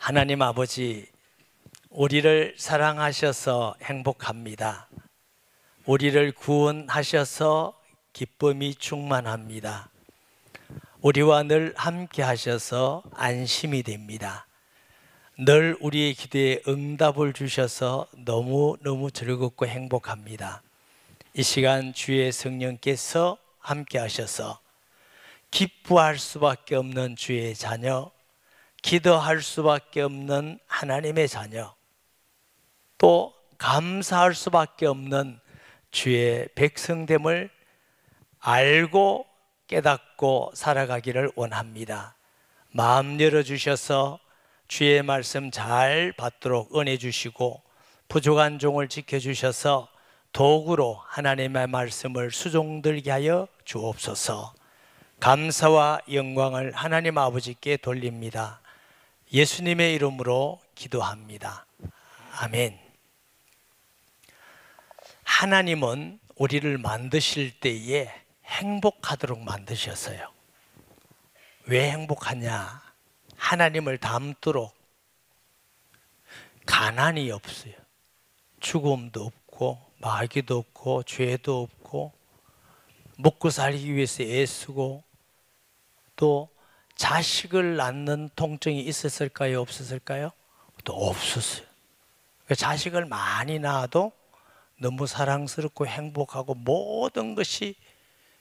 하나님 아버지, 우리를 사랑하셔서 행복합니다. 우리를 구원하셔서 기쁨이 충만합니다. 우리와 늘 함께 하셔서 안심이 됩니다. 늘 우리의 기도에 응답을 주셔서 너무너무 즐겁고 행복합니다. 이 시간 주의 성령께서 함께 하셔서 기뻐할 수밖에 없는 주의 자녀, 기도할 수밖에 없는 하나님의 자녀, 또 감사할 수밖에 없는 주의 백성됨을 알고 깨닫고 살아가기를 원합니다. 마음 열어주셔서 주의 말씀 잘 받도록 은혜 주시고 부족한 종을 지켜주셔서 도구로 하나님의 말씀을 수종들게 하여 주옵소서. 감사와 영광을 하나님 아버지께 돌립니다. 예수님의 이름으로 기도합니다. 아멘. 하나님은 우리를 만드실 때에 행복하도록 만드셨어요. 왜 행복하냐? 하나님을 닮도록. 가난이 없어요. 죽음도 없고 마귀도 없고 죄도 없고 먹고 살기 위해서 애쓰고 또 자식을 낳는 통증이 있었을까요? 없었을까요? 또 없었어요. 자식을 많이 낳아도 너무 사랑스럽고 행복하고 모든 것이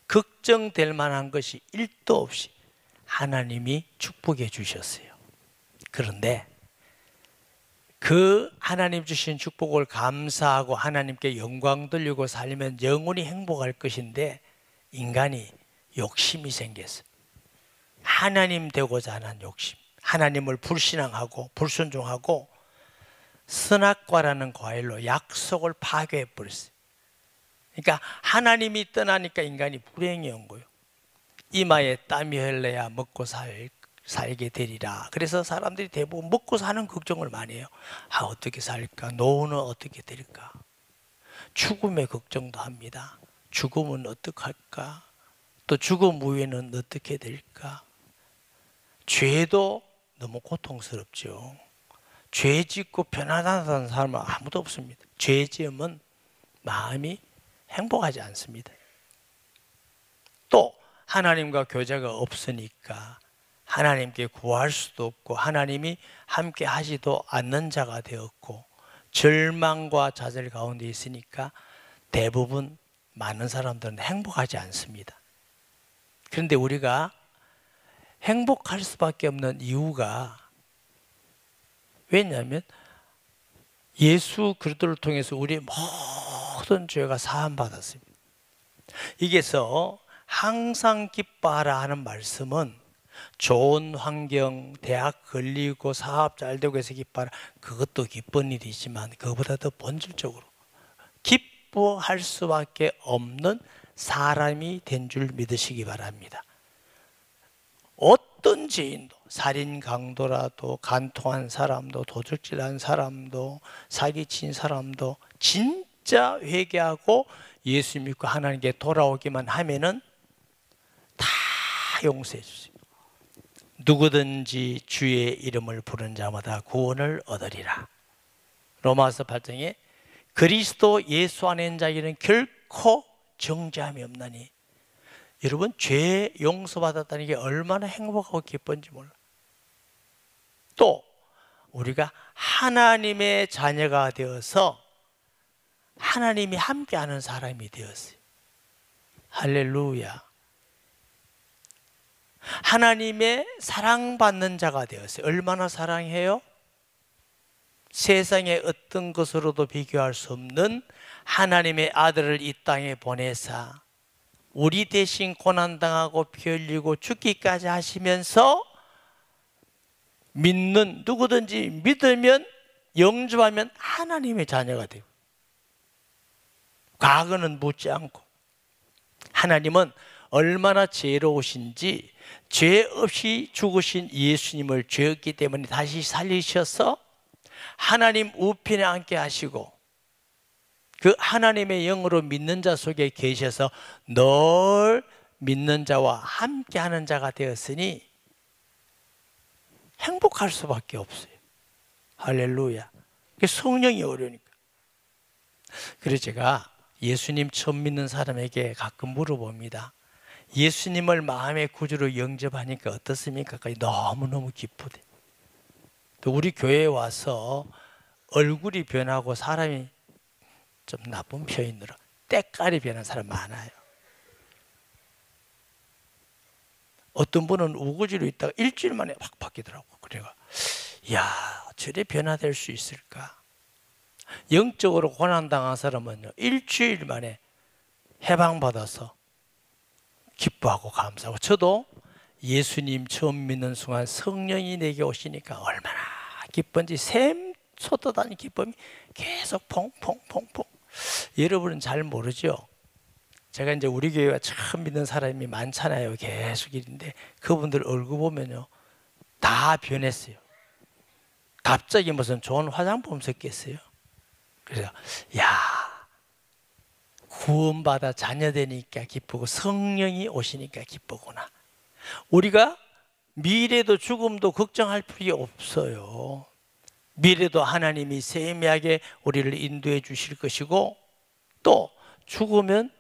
걱정될 만한 것이 1도 없이 하나님이 축복해 주셨어요. 그런데 그 하나님 주신 축복을 감사하고 하나님께 영광 돌리고 살면 영원히 행복할 것인데 인간이 욕심이 생겼어요. 하나님 되고자 하는 욕심, 하나님을 불신앙하고 불순종하고 선악과라는 과일로 약속을 파괴해 버렸어요. 그러니까 하나님이 떠나니까 인간이 불행이 온 거예요. 이마에 땀이 흘러야 먹고 살게 되리라. 그래서 사람들이 대부분 먹고 사는 걱정을 많이 해요. 어떻게 살까? 노후는 어떻게 될까? 죽음의 걱정도 합니다. 죽음은 어떡할까? 또 죽음 후에는 어떻게 될까? 죄도 너무 고통스럽죠. 죄 짓고 편안하다는 사람은 아무도 없습니다. 죄 지으면 마음이 행복하지 않습니다. 또 하나님과 교제가 없으니까 하나님께 구할 수도 없고 하나님이 함께 하지도 않는 자가 되었고 절망과 좌절 가운데 있으니까 대부분 많은 사람들은 행복하지 않습니다. 그런데 우리가 행복할 수밖에 없는 이유가 왜냐하면 예수 그리스도를 통해서 우리의 모든 죄가 사함받았습니다. 이게서 항상 기뻐하라 하는 말씀은 좋은 환경, 대학 걸리고 사업 잘 되고 해서 기뻐하라, 그것도 기쁜 일이지만 그것보다 더 본질적으로 기뻐할 수밖에 없는 사람이 된 줄 믿으시기 바랍니다. 어떤 죄인도, 살인 강도라도, 간통한 사람도, 도둑질한 사람도, 사기친 사람도 진짜 회개하고 예수 믿고 하나님께 돌아오기만 하면은 다 용서해 주세요. 누구든지 주의 이름을 부르는 자마다 구원을 얻으리라. 로마서 8장에 그리스도 예수 안에 있는 자에게는 결코 정죄함이 없나니. 여러분, 죄 용서받았다는 게 얼마나 행복하고 기쁜지 몰라요. 또 우리가 하나님의 자녀가 되어서 하나님이 함께하는 사람이 되었어요. 할렐루야. 하나님의 사랑받는 자가 되었어요. 얼마나 사랑해요? 세상의 어떤 것으로도 비교할 수 없는 하나님의 아들을 이 땅에 보내사 우리 대신 고난당하고 피 흘리고 죽기까지 하시면서 믿는, 누구든지 믿으면 영접하면 하나님의 자녀가 되고, 과거는 묻지 않고, 하나님은 얼마나 죄로우신지 죄 없이 죽으신 예수님을 죄였기 때문에 다시 살리셔서 하나님 우편에 앉게 하시고 그 하나님의 영으로 믿는 자 속에 계셔서 늘 믿는 자와 함께하는 자가 되었으니 행복할 수밖에 없어요. 할렐루야. 성령이 어려우니까. 그래서 제가 예수님 처음 믿는 사람에게 가끔 물어봅니다. 예수님을 마음의 구주로 영접하니까 어떻습니까? 너무너무 기쁘대. 또 우리 교회에 와서 얼굴이 변하고 사람이 좀 나쁜 표현으로 때깔이 변한 사람 많아요. 어떤 분은 우거지로 있다가 일주일 만에 확 바뀌더라고. 그래가 야, 저래 변화될 수 있을까? 영적으로 고난당한 사람은요, 일주일 만에 해방받아서 기뻐하고 감사하고, 저도 예수님 처음 믿는 순간 성령이 내게 오시니까 얼마나 기쁜지 샘 솟아다니는 기쁨이 계속 퐁퐁퐁퐁. 여러분은 잘 모르죠? 제가 이제 우리 교회가 처음 믿는 사람이 많잖아요. 계속 있는데 그분들 얼굴 보면요, 다 변했어요. 갑자기 무슨 좋은 화장품 섞였어요. 그래서 야, 구원받아 자녀되니까 기쁘고 성령이 오시니까 기쁘구나. 우리가 미래도 죽음도 걱정할 필요 없어요. 미래도 하나님이 세미하게 우리를 인도해 주실 것이고, 또 죽으면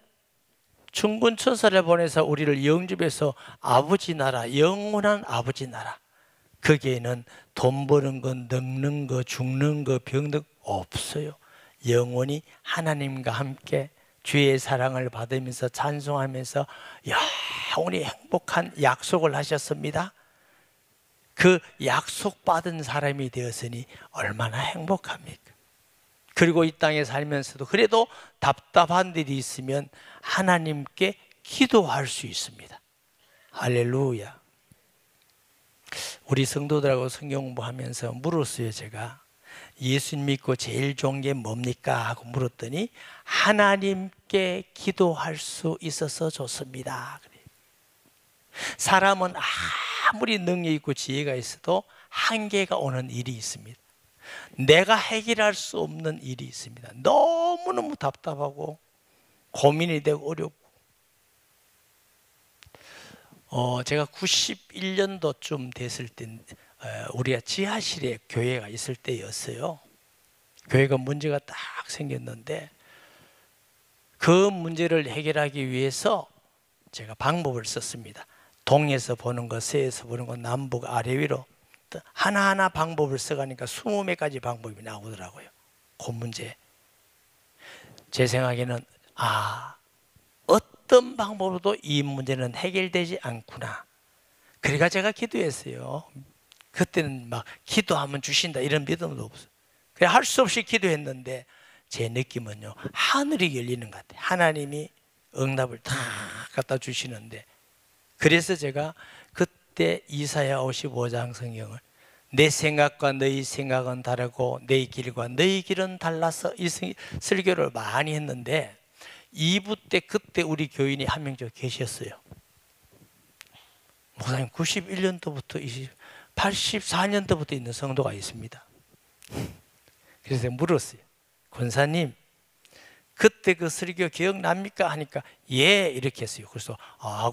충군천사를 보내서 우리를 영접해서 아버지 나라, 영원한 아버지 나라, 거기에는 돈 버는 거, 늙는 거, 죽는 거, 병든 거 없어요. 영원히 하나님과 함께 주의 사랑을 받으면서 찬송하면서 영원히 행복한 약속을 하셨습니다. 그 약속받은 사람이 되었으니 얼마나 행복합니까? 그리고 이 땅에 살면서도 그래도 답답한 일이 있으면 하나님께 기도할 수 있습니다. 할렐루야. 우리 성도들하고 성경 공부하면서 물었어요. 제가 예수님 믿고 제일 좋은 게 뭡니까? 하고 물었더니 하나님께 기도할 수 있어서 좋습니다. 사람은 아무리 능력 있고 지혜가 있어도 한계가 오는 일이 있습니다. 내가 해결할 수 없는 일이 있습니다. 너무너무 답답하고 고민이 되고 어렵고. 제가 91년도쯤 됐을 때 우리가 지하실에 교회가 있을 때였어요. 교회가 문제가 딱 생겼는데 그 문제를 해결하기 위해서 제가 방법을 썼습니다. 동에서 보는 것, 서에서 보는 것, 남북, 아래, 위로 하나하나 방법을 써가니까 20몇 가지 방법이 나오더라고요. 그 문제. 제 생각에는 어떤 방법으로도 이 문제는 해결되지 않구나. 그래가 제가 기도했어요. 그때는 막 기도하면 주신다 이런 믿음도 없어요. 그래 할 수 없이 기도했는데 제 느낌은요, 하늘이 열리는 것 같아요. 하나님이 응답을 다 갖다 주시는데, 그래서 제가 그때 이사야 55장 성경을 내 생각과 너희 생각은 다르고 내 길과 너희 길은 달라서 이 설교를 많이 했는데 2부 때 그때 우리 교인이 한 명 좀 계셨어요. 목사님 91년도부터 84년도부터 있는 성도가 있습니다. 그래서 물었어요. 권사님 그때 그 설교 기억납니까? 하니까 예 이렇게 했어요. 그래서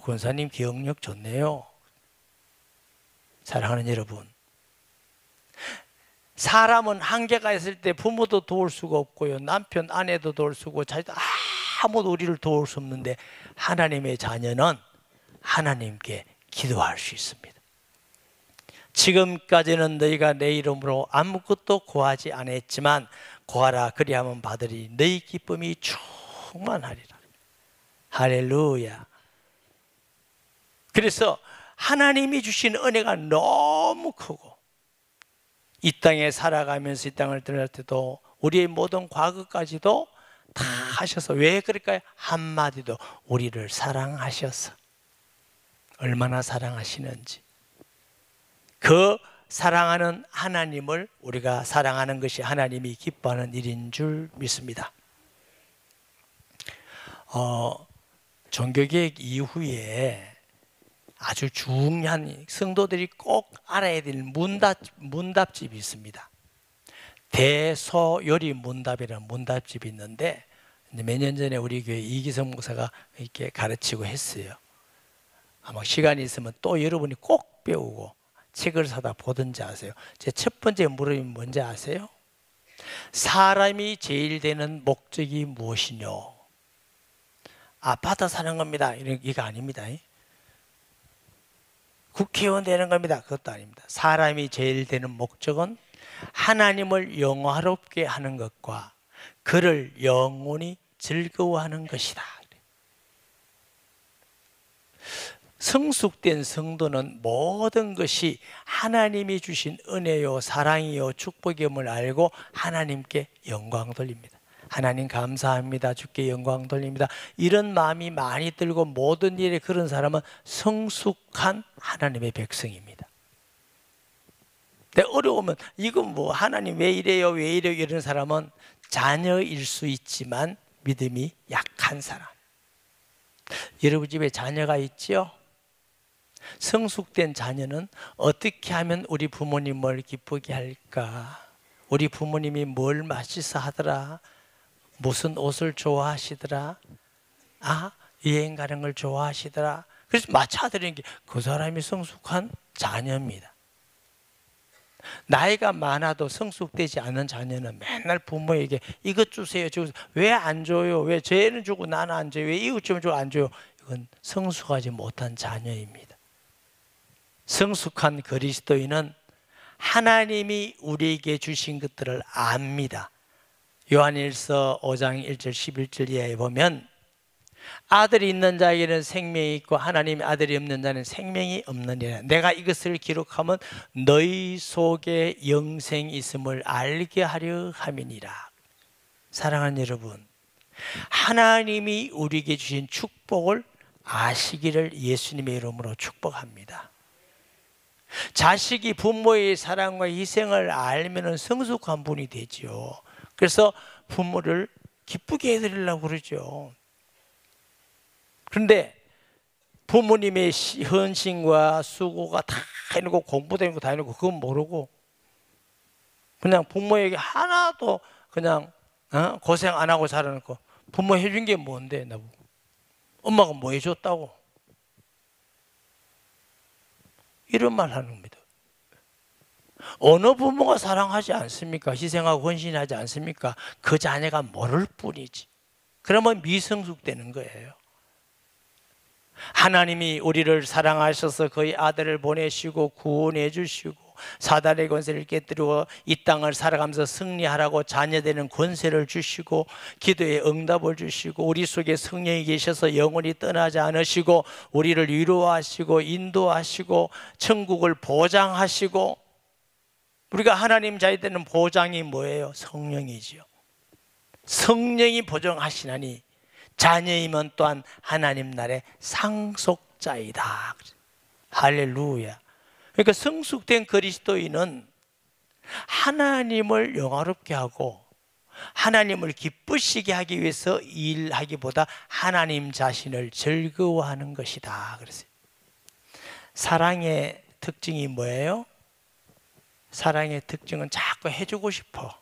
권사님 기억력 좋네요. 사랑하는 여러분, 사람은 한계가 있을 때 부모도 도울 수가 없고요, 남편 아내도 도울 수고 자기도 아무도 우리를 도울 수 없는데 하나님의 자녀는 하나님께 기도할 수 있습니다. 지금까지는 너희가 내 이름으로 아무것도 구하지 않았지만 구하라 그리하면 받으리 너희 기쁨이 충만하리라. 할렐루야. 그래서 하나님이 주신 은혜가 너무 크고 이 땅에 살아가면서 이 땅을 떠날 때도 우리의 모든 과거까지도 다 하셔서, 왜 그럴까요? 한마디도 우리를 사랑하셔서. 얼마나 사랑하시는지. 그 사랑하는 하나님을 우리가 사랑하는 것이 하나님이 기뻐하는 일인 줄 믿습니다. 종교개혁 이후에 아주 중요한 성도들이 꼭 알아야 될 문답집이 있습니다. 대소요리 문답이라는 문답집이 있는데 몇 년 전에 우리 교회 이기성 목사가 이렇게 가르치고 했어요. 아마 시간이 있으면 또 여러분이 꼭 배우고 책을 사다 보든지 아세요? 제 첫 번째 물음이 뭔지 아세요? 사람이 제일 되는 목적이 무엇이뇨? 아파트 사는 겁니다. 이거 아닙니다. 국회의원 되는 겁니다. 그것도 아닙니다. 사람이 제일 되는 목적은 하나님을 영화롭게 하는 것과 그를 영원히 즐거워하는 것이다. 성숙된 성도는 모든 것이 하나님이 주신 은혜요 사랑이요 축복임을 알고 하나님께 영광 돌립니다. 하나님 감사합니다. 주께 영광 돌립니다. 이런 마음이 많이 들고 모든 일에 그런 사람은 성숙한 하나님의 백성입니다. 근데 어려우면 이건 뭐 하나님 왜 이래요 왜 이래요 이런 사람은 자녀일 수 있지만 믿음이 약한 사람. 여러분 집에 자녀가 있지요? 성숙된 자녀는 어떻게 하면 우리 부모님을 기쁘게 할까? 우리 부모님이 뭘 맛있어 하더라? 무슨 옷을 좋아하시더라? 여행 가는 걸 좋아하시더라? 그래서 맞춰드리는 게 그 사람이 성숙한 자녀입니다. 나이가 많아도 성숙되지 않은 자녀는 맨날 부모에게 이것 주세요. 왜 안 줘요? 왜 쟤는 주고 나는 안 줘요? 왜 이것 좀 주고 안 줘요? 이건 성숙하지 못한 자녀입니다. 성숙한 그리스도인은 하나님이 우리에게 주신 것들을 압니다. 요한일서 5장 1절 11절 이하에 보면 아들이 있는 자에게는 생명이 있고 하나님의 아들이 없는 자는 생명이 없느니라. 내가 이것을 기록하면 너희 속에 영생이 있음을 알게 하려 함이니라. 사랑하는 여러분, 하나님이 우리에게 주신 축복을 아시기를 예수님의 이름으로 축복합니다. 자식이 부모의 사랑과 희생을 알면 성숙한 분이 되지요. 그래서 부모를 기쁘게 해드리려고 그러죠. 그런데 부모님의 헌신과 수고가 다 해놓고 공부도 해놓고 다 해놓고 그건 모르고 그냥 부모에게 하나도 그냥 고생 안 하고 살아놓고 부모 해준 게 뭔데 나보고 엄마가 뭐 해줬다고 이런 말 하는 겁니다. 어느 부모가 사랑하지 않습니까? 희생하고 헌신하지 않습니까? 그 자녀가 모를 뿐이지. 그러면 미성숙되는 거예요. 하나님이 우리를 사랑하셔서 그의 아들을 보내시고 구원해 주시고 사단의 권세를 깨뜨리고 이 땅을 살아가면서 승리하라고 자녀되는 권세를 주시고 기도에 응답을 주시고 우리 속에 성령이 계셔서 영원히 떠나지 않으시고 우리를 위로하시고 인도하시고 천국을 보장하시고 우리가 하나님 자녀 되는 보장이 뭐예요? 성령이지요. 성령이 보장하시나니 자녀이면 또한 하나님 나라의 상속자이다. 할렐루야. 그러니까 성숙된 그리스도인은 하나님을 영화롭게 하고 하나님을 기쁘시게 하기 위해서 일하기보다 하나님 자신을 즐거워하는 것이다. 그랬어요. 사랑의 특징이 뭐예요? 사랑의 특징은 자꾸 해주고 싶어.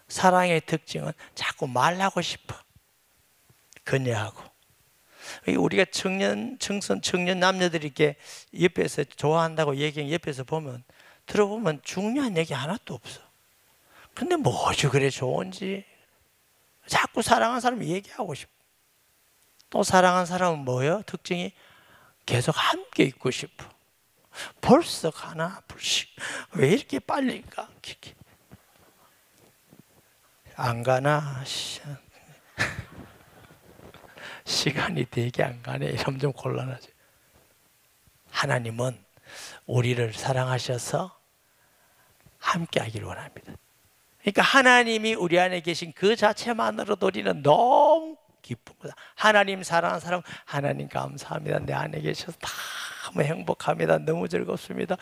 사랑의 특징은 자꾸 말하고 싶어. 그녀하고 우리가 청년 남녀들이 이렇게 옆에서 좋아한다고 얘기하는 옆에서 보면 들어보면 중요한 얘기 하나도 없어. 근데 뭐지 그래 좋은지 자꾸 사랑하는 사람이 얘기하고 싶어. 또 사랑하는 사람은 뭐예요? 특징이 계속 함께 있고 싶어. 벌써 가나? 왜 이렇게 빨리 가? 안 가나? 시간이 되게 안 가네. 이러면 좀 곤란하죠. 하나님은 우리를 사랑하셔서 함께 하기를 원합니다. 그러니까 하나님이 우리 안에 계신 그 자체만으로도 우리는 너무 기쁩니다. 하나님 사랑하는 사람 하나님 감사합니다. 내 안에 계셔서 너무 행복합니다. 너무 즐겁습니다.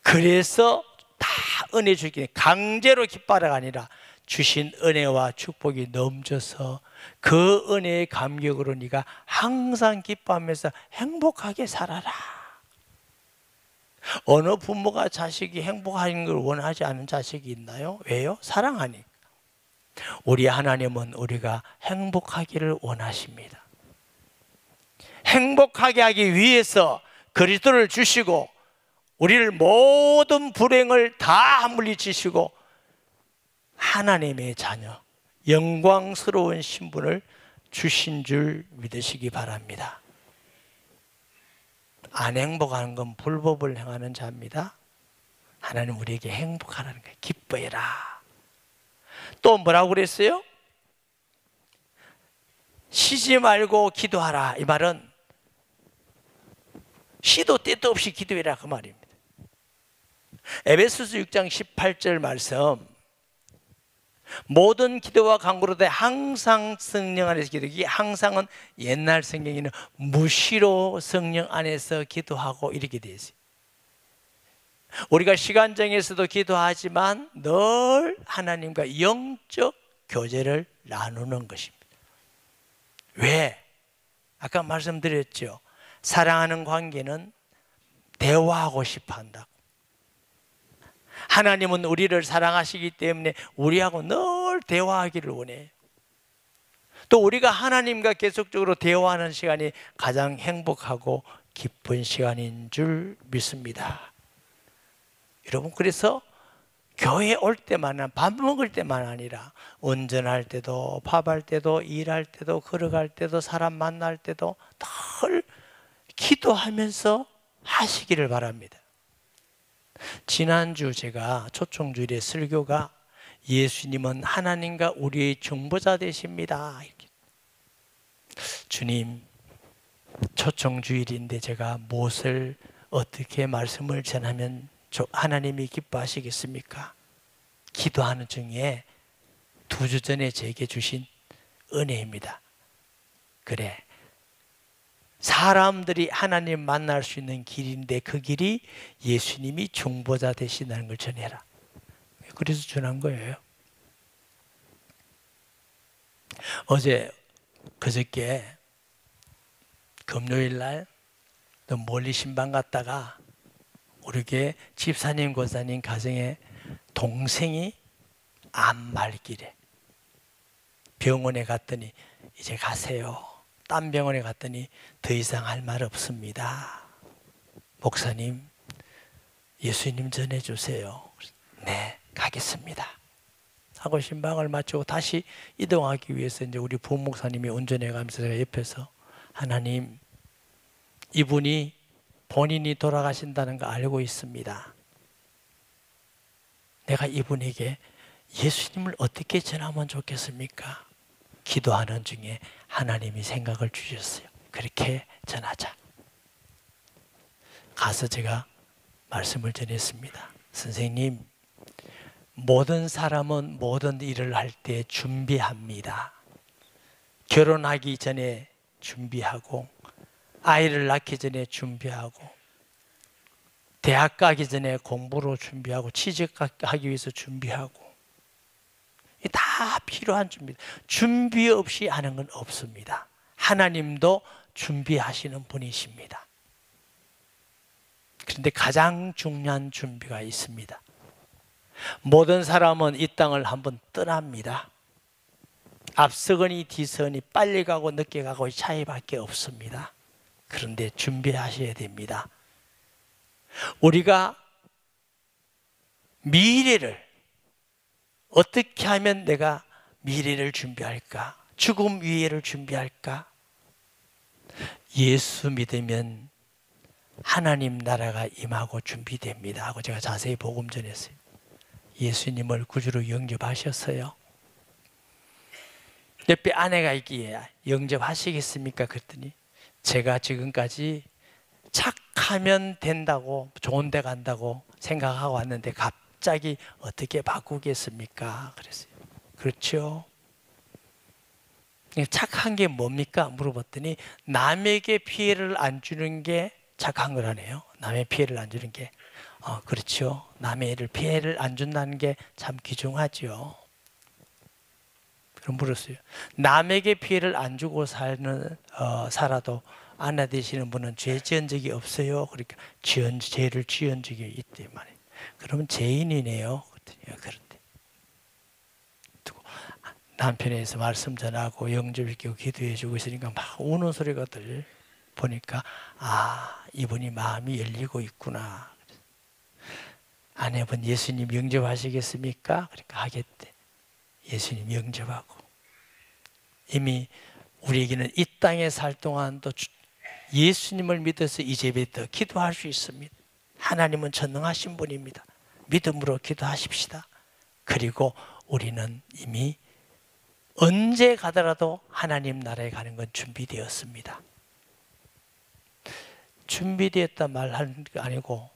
그래서 다 은혜 주기 강제로 기뻐하라가 아니라 주신 은혜와 축복이 넘쳐서 그 은혜의 감격으로 네가 항상 기뻐하면서 행복하게 살아라. 어느 부모가 자식이 행복하는 걸 원하지 않은 자식이 있나요? 왜요? 사랑하니까. 우리 하나님은 우리가 행복하기를 원하십니다. 행복하게 하기 위해서 그리스도를 주시고 우리를 모든 불행을 다 물리치시고 하나님의 자녀, 영광스러운 신분을 주신 줄 믿으시기 바랍니다. 안 행복하는 건 불법을 행하는 자입니다. 하나님 우리에게 행복하라는 거예요. 기뻐해라. 또 뭐라고 그랬어요? 쉬지 말고 기도하라. 이 말은 시도 때도 없이 기도해라 그 말입니다. 에베소서 6장 18절 말씀, 모든 기도와 간구로 돼 항상 성령 안에서 기도. 이게 항상은 옛날 성경에는 무시로 성령 안에서 기도하고 이렇게 되어 있어요. 우리가 시간 정해서도 기도하지만 늘 하나님과 영적 교제를 나누는 것입니다. 왜? 아까 말씀드렸죠. 사랑하는 관계는 대화하고 싶어 한다고. 하나님은 우리를 사랑하시기 때문에 우리하고 늘 대화하기를 원해요. 또 우리가 하나님과 계속적으로 대화하는 시간이 가장 행복하고 기쁜 시간인 줄 믿습니다. 여러분, 그래서 교회 올 때만, 밥 먹을 때만 아니라 운전할 때도, 밥할 때도, 일할 때도, 걸어갈 때도, 사람 만날 때도 늘 기도하면서 하시기를 바랍니다. 지난주 제가 초청주일의 설교가 예수님은 하나님과 우리의 중보자 되십니다. 이렇게. 주님, 초청주일인데 제가 무엇을 어떻게 말씀을 전하면 하나님이 기뻐하시겠습니까? 기도하는 중에 2주 전에 제게 주신 은혜입니다. 그래, 사람들이 하나님 만날 수 있는 길인데 그 길이 예수님이 중보자 되신다는 걸 전해라. 그래서 전한 거예요. 어제 그저께 금요일 날 또 멀리 신방 갔다가 우리 교회 집사님 권사님 가정에 동생이 암 말기래. 병원에 갔더니 이제 가세요. 딴 병원에 갔더니 더 이상 할 말 없습니다. 목사님, 예수님 전해주세요. 네, 가겠습니다. 하고 신방을 마치고 다시 이동하기 위해서 이제 우리 부목사님이 운전해 가면서 제가 옆에서 하나님, 이분이 본인이 돌아가신다는 거 알고 있습니다. 내가 이분에게 예수님을 어떻게 전하면 좋겠습니까? 기도하는 중에 하나님이 생각을 주셨어요. 그렇게 전하자. 가서 제가 말씀을 전했습니다. 선생님, 모든 사람은 모든 일을 할 때 준비합니다. 결혼하기 전에 준비하고, 아이를 낳기 전에 준비하고, 대학 가기 전에 공부로 준비하고, 취직하기 위해서 준비하고, 다 필요한 준비. 준비 없이 하는 건 없습니다. 하나님도 준비하시는 분이십니다. 그런데 가장 중요한 준비가 있습니다. 모든 사람은 이 땅을 한번 떠납니다. 앞서거니 뒤서거니 빨리 가고 늦게 가고 차이밖에 없습니다. 그런데 준비하셔야 됩니다. 우리가 미래를 어떻게 하면 내가 미래를 준비할까? 죽음 위에를 준비할까? 예수 믿으면 하나님 나라가 임하고 준비됩니다 하고 제가 자세히 복음 전했어요. 예수님을 구주로 영접하셨어요. 옆에 아내가 있기에 영접하시겠습니까? 그랬더니 제가 지금까지 착하면 된다고, 좋은 데 간다고 생각하고 왔는데 갑자기 어떻게 바꾸겠습니까? 그랬어요. 그렇죠. 착한 게 뭡니까? 물어봤더니 남에게 피해를 안 주는 게 착한 거라네요. 남의 피해를 안 주는 게. 그렇죠. 남의 피해를 안 준다는 게 참 귀중하죠. 그럼 물었어요. 남에게 피해를 안 주고 살아도 아내 되시는 분은 죄 지은 적이 없어요? 그러니까 죄를 지은 적이 있대 말이에요. 그러면 죄인이네요. 그런데 남편에서 말씀 전하고 영접시키고 기도해 주고 있으니까 막 우는 소리가 보니까 이분이 마음이 열리고 있구나. 아내분 예수님 영접하시겠습니까? 그러니까 하겠대. 예수님 영접하고. 이미 우리에게는 이 땅에 살 동안도 예수님을 믿어서 이제부터 기도할 수 있습니다. 하나님은 전능하신 분입니다. 믿음으로 기도하십시다. 그리고 우리는 이미 언제 가더라도 하나님 나라에 가는 건 준비되었습니다. 준비되었다 말하는 게 아니고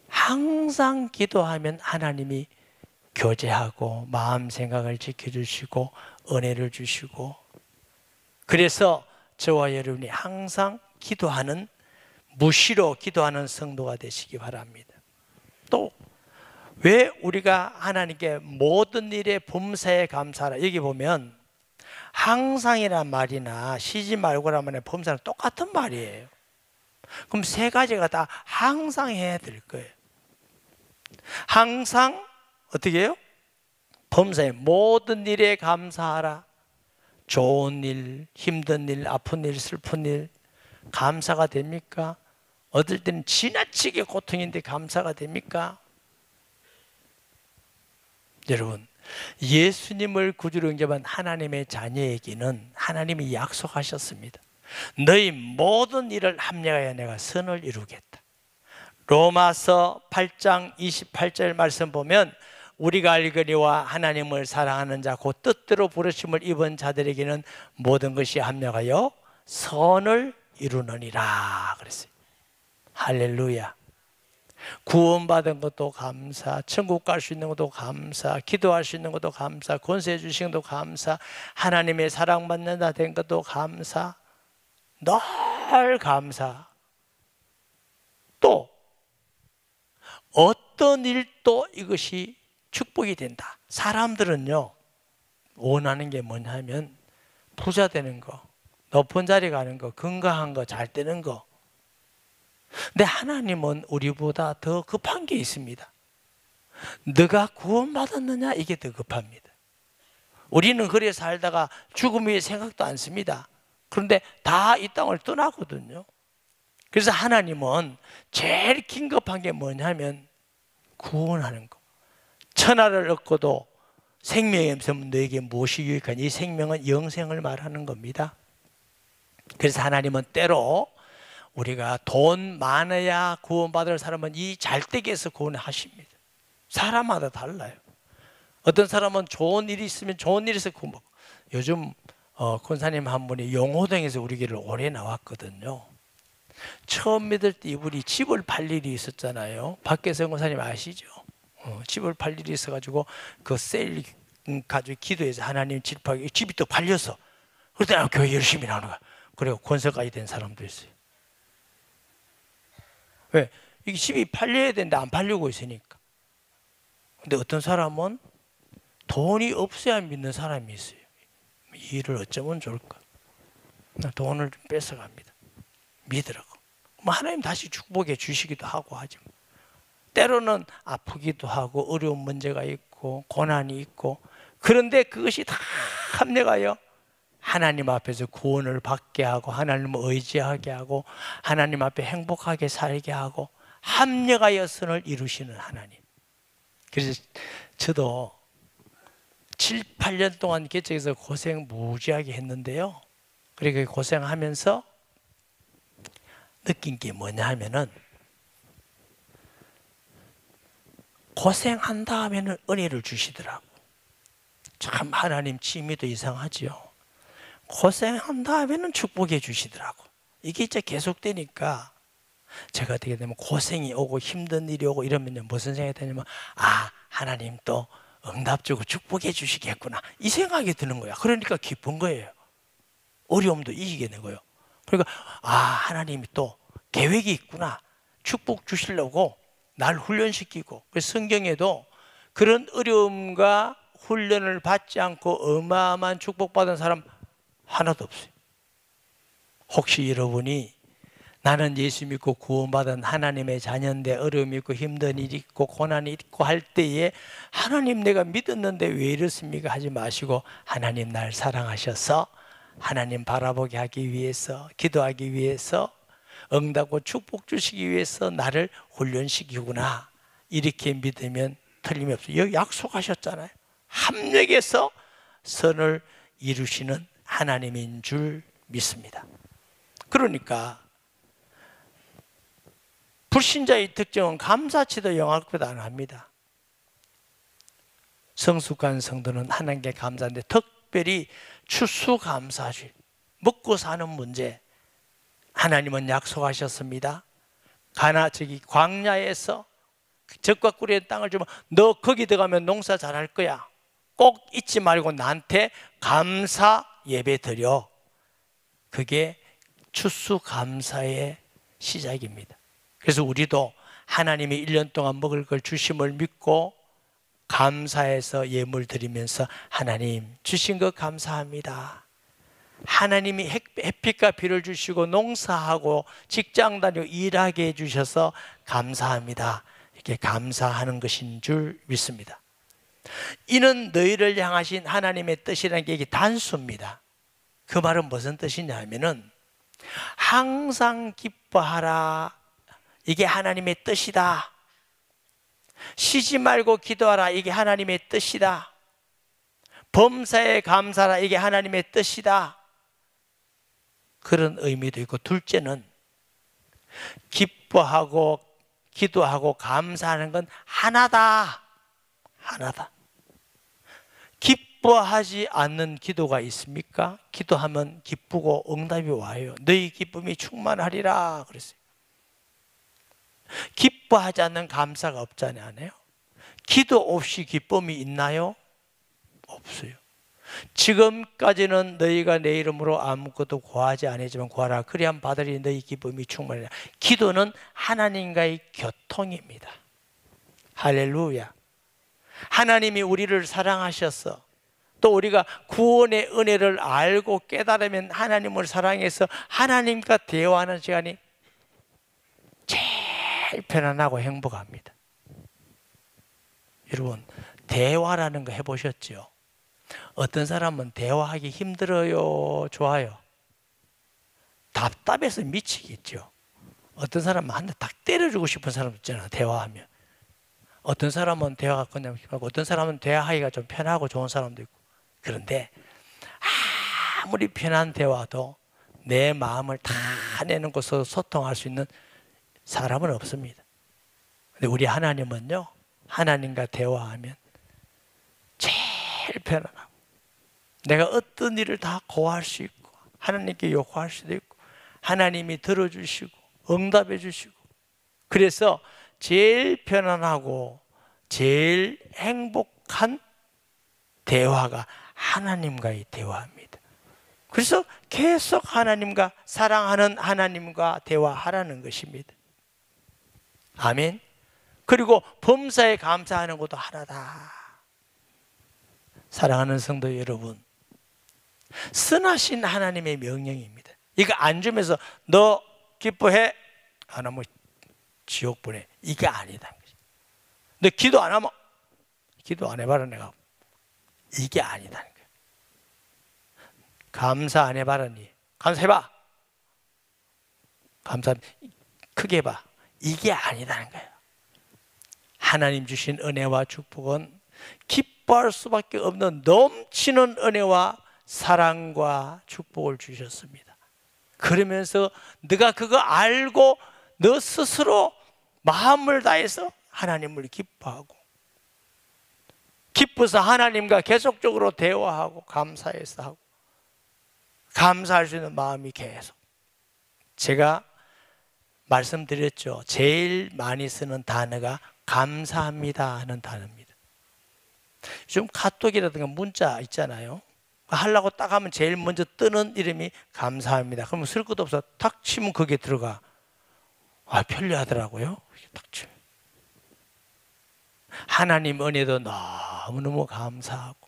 항상 기도하면 하나님이 교제하고 마음 생각을 지켜주시고 은혜를 주시고, 그래서 저와 여러분이 항상 기도하는, 무시로 기도하는 성도가 되시기 바랍니다. 또 왜 우리가 하나님께 모든 일에 범사에 감사하라, 여기 보면 항상이란 말이나 쉬지 말고란 말이나 범사는 똑같은 말이에요. 그럼 세 가지가 다 항상 해야 될 거예요. 항상 어떻게 해요? 범사에 모든 일에 감사하라. 좋은 일, 힘든 일, 아픈 일, 슬픈 일 감사가 됩니까? 어떨 때는 지나치게 고통인데 감사가 됩니까? 여러분, 예수님을 구주로 영접한 하나님의 자녀에게는 하나님이 약속하셨습니다. 너희 모든 일을 합력하여 내가 선을 이루겠다. 로마서 8장 28절 말씀 보면 우리가 알거니와 하나님을 사랑하는 자 곧 뜻대로 부르심을 입은 자들에게는 모든 것이 합력하여 선을 이루느니라 그랬어요. 할렐루야. 구원받은 것도 감사, 천국 갈 수 있는 것도 감사, 기도할 수 있는 것도 감사, 권세 주신 것도 감사, 하나님의 사랑받는 자 된 것도 감사, 늘 감사. 또 어떤 일도 이것이 축복이 된다. 사람들은요 원하는 게 뭐냐면 부자 되는 거, 높은 자리 가는 거, 건강한 거, 잘 되는 거. 근데 하나님은 우리보다 더 급한 게 있습니다. 너가 구원받았느냐, 이게 더 급합니다. 우리는 그래 살다가 죽음 위에 생각도 안 씁니다. 그런데 다 이 땅을 떠나거든요. 그래서 하나님은 제일 긴급한 게 뭐냐면 구원하는 거. 천하를 얻고도 생명이 없으면 너에게 무엇이 유익하니? 이 생명은 영생을 말하는 겁니다. 그래서 하나님은 때로 우리가 돈 많아야 구원받을 사람은 이 잘되기에서 구원하십니다. 사람마다 달라요. 어떤 사람은 좋은 일이 있으면 좋은 일에서 구원받고, 요즘 권사님 한 분이 용호동에서 우리 교회를 오래 나왔거든요. 처음 믿을 때 이분이 집을 팔 일이 있었잖아요. 박계성 권사님 아시죠? 집을 팔 일이 있어가지고 그 셀 가지고 기도해서 하나님 집이 또 팔려서, 그러다 교회 열심히 나오는 거야. 그리고 권세까지 된 사람도 있어요. 왜? 이게 집이 팔려야 되는데 안 팔리고 있으니까. 근데 어떤 사람은 돈이 없어야 믿는 사람이 있어요. 이 일을 어쩌면 좋을까? 돈을 좀 뺏어갑니다. 믿으라고. 뭐 하나님 다시 축복해 주시기도 하고 하죠. 때로는 아프기도 하고 어려운 문제가 있고 고난이 있고, 그런데 그것이 다 합력하여 하나님 앞에서 구원을 받게 하고 하나님을 의지하게 하고 하나님 앞에 행복하게 살게 하고 합력하여 선을 이루시는 하나님. 그래서 저도 7, 8년 동안 개척에서 고생 무지하게 했는데요. 그렇게 고생하면서 느낀 게 뭐냐 하면은, 고생한다 하면은 은혜를 주시더라고. 참 하나님 취미도 이상하죠. 고생한다 하면은 축복해 주시더라고. 이게 이제 계속되니까 제가 어떻게 되면 고생이 오고 힘든 일이 오고 이러면요 무슨 생각이 드냐면, 아, 하나님 또 응답주고 축복해 주시겠구나, 이 생각이 드는 거야. 그러니까 기쁜 거예요. 어려움도 이기게 된 거예요. 그러니까 아, 하나님이 또 계획이 있구나, 축복 주시려고 날 훈련시키고. 그래서 성경에도 그런 어려움과 훈련을 받지 않고 어마어마한 축복받은 사람 하나도 없어요. 혹시 여러분이 나는 예수 믿고 구원받은 하나님의 자녀인데 어려움이 있고 힘든 일이 있고 고난이 있고 할 때에 하나님 내가 믿었는데 왜 이렇습니까? 하지 마시고, 하나님 날 사랑하셔서 하나님 바라보게 하기 위해서, 기도하기 위해서 응답하고 축복 주시기 위해서 나를 훈련시키구나. 이렇게 믿으면 틀림이 없어요. 여기 약속하셨잖아요. 합력해서 선을 이루시는 하나님인 줄 믿습니다. 그러니까 불신자의 특징은 감사치도 영화보다 안 합니다. 성숙한 성도는 하나님께 감사한데 특별히 추수감사주의, 먹고 사는 문제, 하나님은 약속하셨습니다. 저기 광야에서 젖과 꿀의 땅을 주면 너 거기 들어가면 농사 잘할 거야. 꼭 잊지 말고 나한테 감사 예배 드려. 그게 추수감사의 시작입니다. 그래서 우리도 하나님이 1년 동안 먹을 걸 주심을 믿고 감사해서 예물 드리면서 하나님 주신 것 감사합니다. 하나님이 햇빛과 비를 주시고 농사하고 직장 다니고 일하게 해주셔서 감사합니다. 이렇게 감사하는 것인 줄 믿습니다. 이는 너희를 향하신 하나님의 뜻이라는 게 이게 단수입니다. 그 말은 무슨 뜻이냐 하면은 항상 기뻐하라, 이게 하나님의 뜻이다. 쉬지 말고 기도하라, 이게 하나님의 뜻이다. 범사에 감사하라, 이게 하나님의 뜻이다. 그런 의미도 있고, 둘째는 기뻐하고 기도하고 감사하는 건 하나다. 하나다. 기뻐하지 않는 기도가 있습니까? 기도하면 기쁘고 응답이 와요. 너희 기쁨이 충만하리라 그랬어요. 기뻐하지 않는 감사가 없잖아요. 기도 없이 기쁨이 있나요? 없어요. 지금까지는 너희가 내 이름으로 아무것도 구하지 아니지만 구하라. 그리하면 받으리. 너희 기쁨이 충만하리라. 기도는 하나님과의 교통입니다. 할렐루야. 하나님이 우리를 사랑하셔서 또 우리가 구원의 은혜를 알고 깨달으면 하나님을 사랑해서 하나님과 대화하는 시간이 제일 편안하고 행복합니다. 여러분, 대화라는 거 해보셨죠? 어떤 사람은 대화하기 힘들어요? 좋아요? 답답해서 미치겠죠. 어떤 사람은 한 대 딱 때려주고 싶은 사람 있잖아요. 대화하면. 어떤 사람은 대화가 그냥 힘들고 어떤 사람은 대화하기가 좀 편하고 좋은 사람도 있고. 그런데 아무리 편한 대화도 내 마음을 다 내놓고서 소통할 수 있는 사람은 없습니다. 근데 우리 하나님은요, 하나님과 대화하면 제일 편안하고 내가 어떤 일을 다 고할 수 있고 하나님께 요구할 수도 있고 하나님이 들어주시고 응답해 주시고, 그래서 제일 편안하고 제일 행복한 대화가 하나님과의 대화입니다. 그래서 계속 하나님과, 사랑하는 하나님과 대화하라는 것입니다. 아멘. 그리고 범사에 감사하는 것도 하나다. 사랑하는 성도 여러분, 선하신 하나님의 명령입니다. 이거 안 주면서 너 기뻐해? 안 하면 지옥 보내. 이게 아니다. 너 기도 안 하면 기도 안 해봐라 내가. 이게 아니다. 감사 안 해봐라니. 감사해봐. 감사 크게 해봐. 이게 아니다는 거예요. 하나님 주신 은혜와 축복은 기뻐할 수밖에 없는 넘치는 은혜와 사랑과 축복을 주셨습니다. 그러면서 네가 그거 알고 너 스스로 마음을 다해서 하나님을 기뻐하고 기뻐서 하나님과 계속적으로 대화하고 감사해서 하고 감사할 수 있는 마음이 계속. 제가 말씀드렸죠. 제일 많이 쓰는 단어가 감사합니다 하는 단어입니다. 요즘 카톡이라든가 문자 있잖아요. 하려고 딱 하면 제일 먼저 뜨는 이름이 감사합니다. 그러면 쓸 것도 없어. 탁 치면 거기에 들어가. 아, 편리하더라고요. 탁 치면. 하나님 은혜도 너무너무 감사하고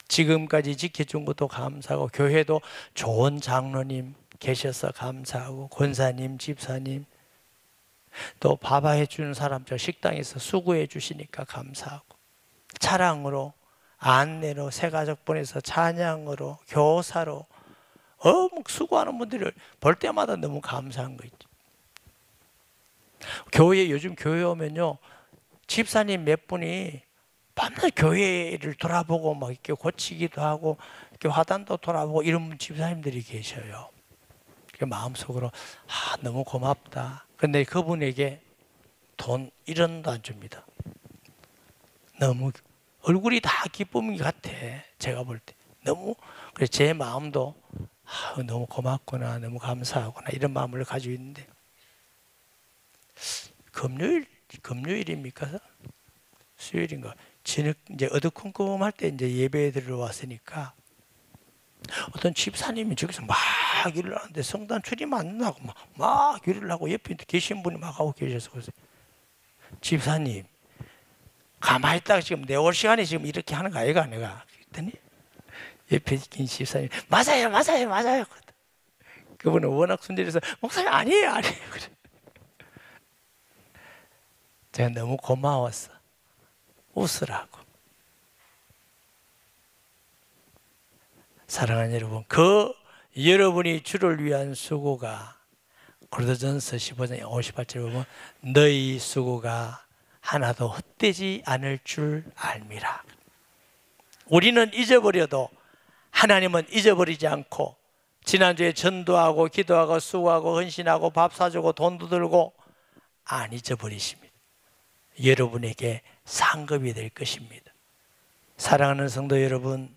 지금까지 지켜준 것도 감사하고 교회도 좋은 장로님 계셔서 감사하고 권사님, 집사님 또 밥해 주는 사람 저 식당에서 수고해 주시니까 감사하고 차량으로 안내로 새가족 보내서 찬양으로 교사로 수고하는 분들을 볼 때마다 너무 감사한 거 있죠. 요즘 교회 오면요, 집사님 몇 분이 밤낮 교회를 돌아보고 막 이렇게 고치기도 하고 이렇게 화단도 돌아보고 이런 집사님들이 계셔요. 마음속으로 너무 고맙다. 근데 그분에게 돈 1원도 안 줍니다. 너무 얼굴이 다 기쁨이 같아. 제가 볼 때 너무, 그래서 제 마음도 너무 고맙구나, 너무 감사하구나, 이런 마음을 가지고 있는데, 금요일입니까? 수요일인가? 이제 어두컴컴할 때 이제 예배에 들어왔으니까 어떤 집사님이 저기서 막 일을 하는데 성단 출입 안 나고 막 일을 하고 옆에 계신 분이 막 하고 계셔서 그래서 집사님 가만히 있다가 지금 내 올 시간에 지금 이렇게 하는 거 아이가 내가 그랬더니 옆에 계신 집사님 맞아요. 그분은 워낙 순진해서 목사님 아니에요. 그래. 제가 너무 고마웠어. 웃으라고. 사랑하는 여러분, 여러분이 주를 위한 수고가 고린도전서 15장 58절에 보면 너희 수고가 하나도 헛되지 않을 줄 알미라. 우리는 잊어버려도 하나님은 잊어버리지 않고 지난주에 전도하고 기도하고 수고하고 헌신하고 밥 사주고 돈도 들고 안 잊어버리십니다. 여러분에게 상급이 될 것입니다. 사랑하는 성도 여러분,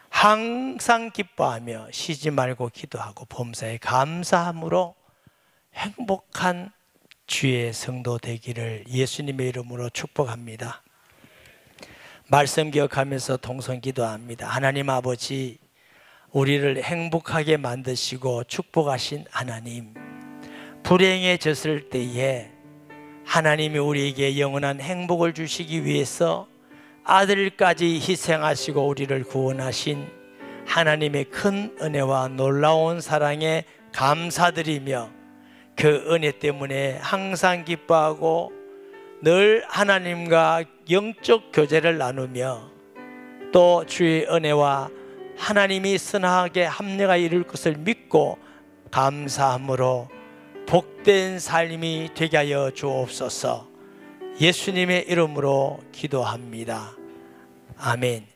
항상 기뻐하며 쉬지 말고 기도하고 범사에 감사함으로 행복한 주의 성도 되기를 예수님의 이름으로 축복합니다. 말씀 기억하면서 동성 기도합니다. 하나님 아버지, 우리를 행복하게 만드시고 축복하신 하나님, 불행해졌을 때에 하나님이 우리에게 영원한 행복을 주시기 위해서 아들까지 희생하시고 우리를 구원하신 하나님의 큰 은혜와 놀라운 사랑에 감사드리며 그 은혜 때문에 항상 기뻐하고 늘 하나님과 영적 교제를 나누며 또 주의 은혜와 하나님이 선하게 합력하여 이룰 것을 믿고 감사함으로 복된 삶이 되게 하여 주옵소서. 예수님의 이름으로 기도합니다. 아멘.